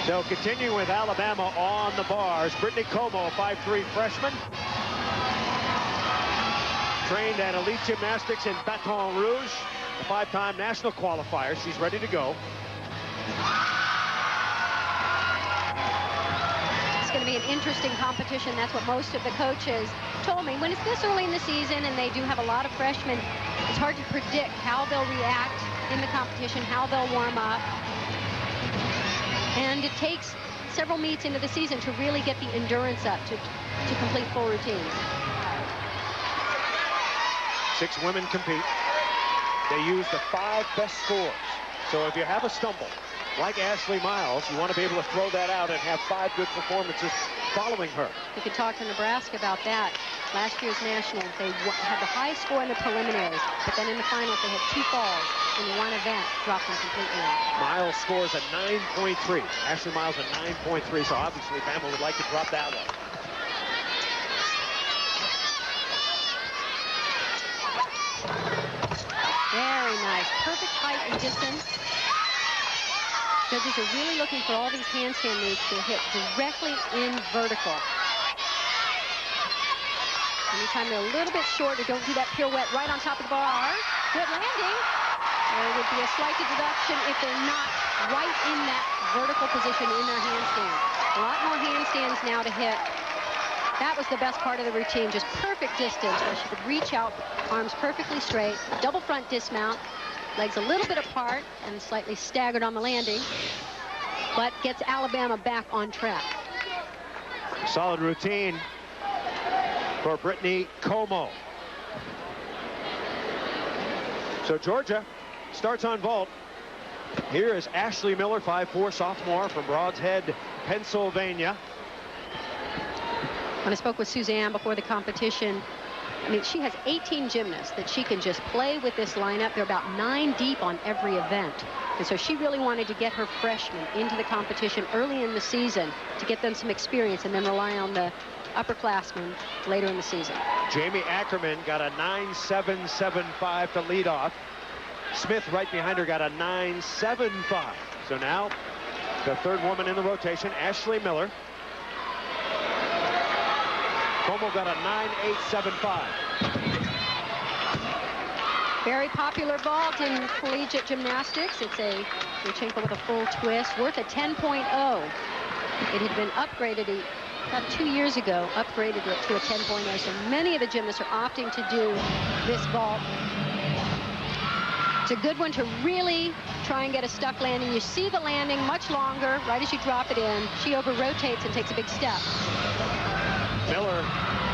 So continuing with Alabama on the bars, Britney Comeaux, a 5'3" freshman. Trained at Elite Gymnastics in Baton Rouge, a 5-time national qualifier. She's ready to go. It's going to be an interesting competition. That's what most of the coaches told me. When it's this early in the season and they do have a lot of freshmen, it's hard to predict how they'll react in the competition, how they'll warm up. And it takes several meets into the season to really get the endurance up to complete full routines. 6 women compete. They use the 5 best scores. So if you have a stumble, like Ashley Miles, you want to be able to throw that out and have 5 good performances following her. We could talk to Nebraska about that. Last year's nationals, they had the high score in the preliminaries, but then in the finals they had 2 falls in one event, dropped them completely out. Miles scores a 9.3. Ashley Miles a 9.3, so obviously Bama would like to drop that one. Very nice. Perfect height and distance. Judges are really looking for all these handstand moves to hit directly in vertical. Anytime they're a little bit short or don't do that pirouette right on top of the bar, good landing. There would be a slight deduction if they're not right in that vertical position in their handstand. A lot more handstands now to hit. That was the best part of the routine, just perfect distance where she could reach out, arms perfectly straight, double front dismount, legs a little bit apart and slightly staggered on the landing, but gets Alabama back on track. Solid routine for Britney Comeaux. So Georgia starts on vault. Here is Ashley Miller, 5'4", sophomore from Broads Head, Pennsylvania. When I spoke with Suzanne before the competition, I mean, she has 18 gymnasts that she can just play with this lineup. They're about 9 deep on every event. And so she really wanted to get her freshmen into the competition early in the season to get them some experience and then rely on the upperclassmen later in the season. Jamie Ackerman got a 9.775 to lead off. Smith right behind her got a 9.75. So now the 3rd woman in the rotation, Ashley Miller. Comeaux got a 9.875. Very popular vault in collegiate gymnastics. It's a Yurchenko with a full twist, worth a 10.0. It had been upgraded about 2 years ago, upgraded it to a 10.0. So many of the gymnasts are opting to do this vault. It's a good one to really try and get a stuck landing. You see the landing much longer right as you drop it in. She over-rotates and takes a big step. Miller,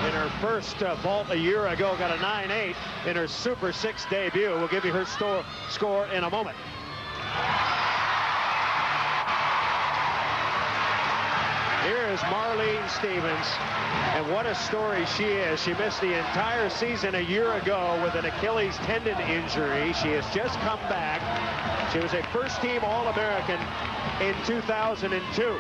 in her first vault a year ago, got a 9.8 in her Super 6 debut. We'll give you her score in a moment. Here is Marline Stevens, and what a story she is. She missed the entire season a year ago with an Achilles tendon injury. She has just come back. She was a first-team All-American in 2002.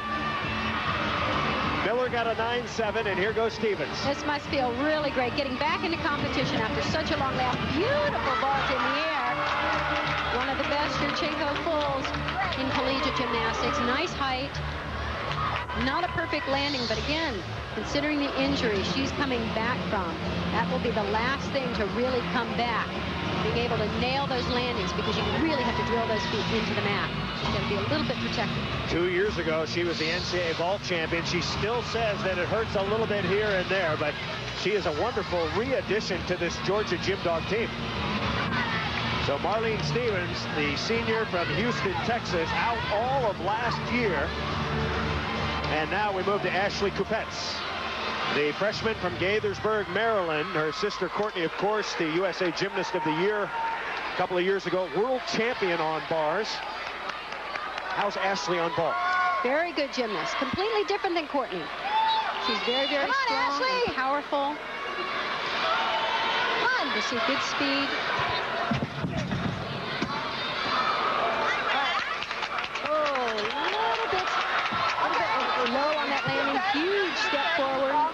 Miller got a 9.7, and here goes Stevens. This must feel really great, getting back into competition after such a long layoff. Beautiful vault in the air. One of the best Yurchenko fulls in collegiate gymnastics. Nice height. Not a perfect landing, but again, considering the injury she's coming back from, that will be the last thing to really come back. Being able to nail those landings, because you really have to drill those feet into the mat. She's going to be a little bit protected. 2 years ago, she was the NCAA vault champion. She still says that it hurts a little bit here and there, but she is a wonderful re-addition to this Georgia Gym Dog team. So Marline Stevens, the senior from Houston, Texas, out all of last year. And now we move to Ashley Kupets, the freshman from Gaithersburg, Maryland. Her sister Courtney, of course, the USA Gymnast of the Year a couple of years ago, world champion on bars. How's Ashley on ball? Very good gymnast, completely different than Courtney. She's very, very strong and powerful. Fun to see good speed. Low on that landing, huge step forward. A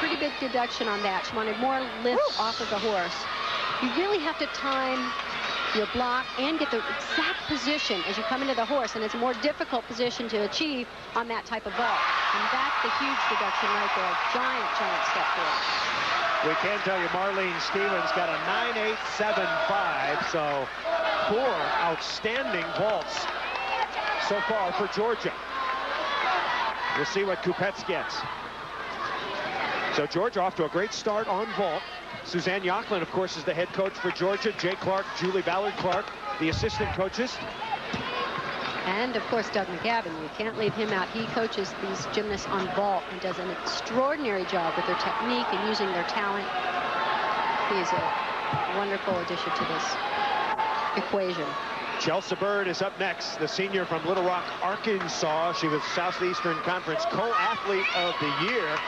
pretty big deduction on that. She wanted more lift off of the horse. You really have to time your block and get the exact position as you come into the horse, and it's a more difficult position to achieve on that type of vault. And that's the huge reduction right there. Giant step forward. We can tell you Marline Stevens got a 9.875, so 4 outstanding vaults so far for Georgia. We'll see what Kupets gets. So Georgia off to a great start on vault. Suzanne Yocklin, of course, is the head coach for Georgia. Jay Clark, Julie Ballard-Clark, the assistant coaches. And, of course, Doug McGavin. You can't leave him out. He coaches these gymnasts on vault and does an extraordinary job with their technique and using their talent. He's a wonderful addition to this equation. Chelsa Byrd is up next, the senior from Little Rock, Arkansas. She was Southeastern Conference Co-Athlete of the Year.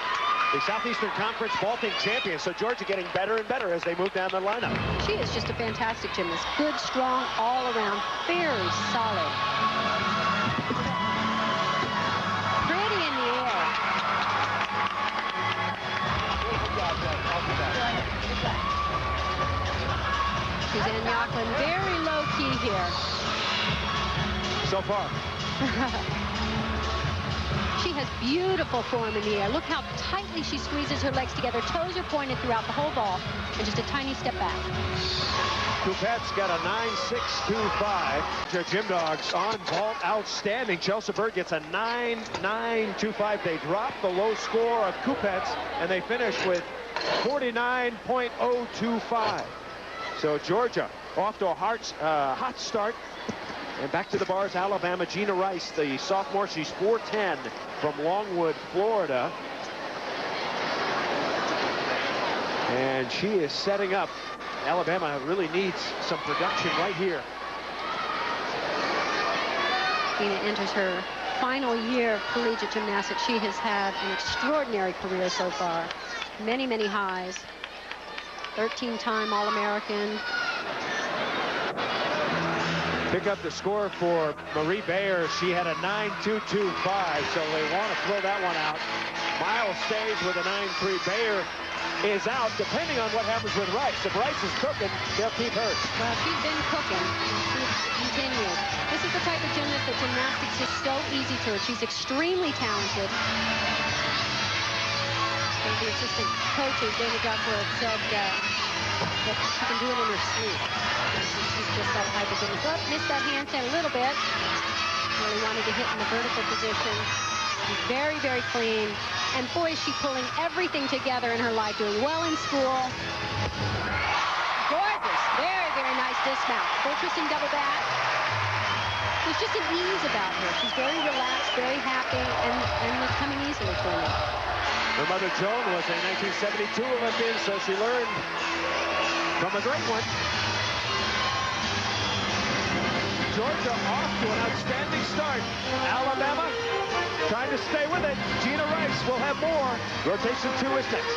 The Southeastern Conference vaulting champion. So Georgia getting better and better as they move down the lineup. She is just a fantastic gymnast. Good, strong, all around. Very solid. Pretty in the air. Suzanne Yocklin very low key here. So far. She has beautiful form in the air. Look how tightly she squeezes her legs together. Toes are pointed throughout the whole ball, and just a tiny step back. Kupets got a 9.625. Their gym dogs on vault, outstanding. Chelsa Byrd gets a 9.925. They drop the low score of Kupets, and they finish with 49.025. So Georgia off to a hot start. And back to the bars, Alabama. Jeana Rice, the sophomore, she's 4'10" from Longwood, Florida. And she is setting up. Alabama really needs some production right here. Jeana enters her final year of collegiate gymnastics. She has had an extraordinary career so far. Many, many highs. 13-time All-American. Pick up the score for Marie Bayer. She had a 9.225, so they want to throw that one out. Miles stays with a 9.3. Bayer is out, depending on what happens with Rice. If Rice is cooking, they'll keep her. Well, she's been cooking. She's continued. This is the type of gymnast that gymnastics is so easy to her. She's extremely talented. And the assistant coaches, Dana Duckworth, said that she can do it in her sleep. She's just that type of gymnast. Oh, missed that handstand a little bit. Really wanted to hit in the vertical position. She's very, very clean. And boy, is she pulling everything together in her life, doing well in school. Gorgeous. Very, very nice dismount. Full twisting double back. There's just an ease about her. She's very relaxed, very happy, and it's coming easily for me. Her mother, Joan, was a 1972 Olympian, so she learned from a great one. Georgia off to an outstanding start. Alabama trying to stay with it. Jeana Rice will have more. Rotation 2 is next.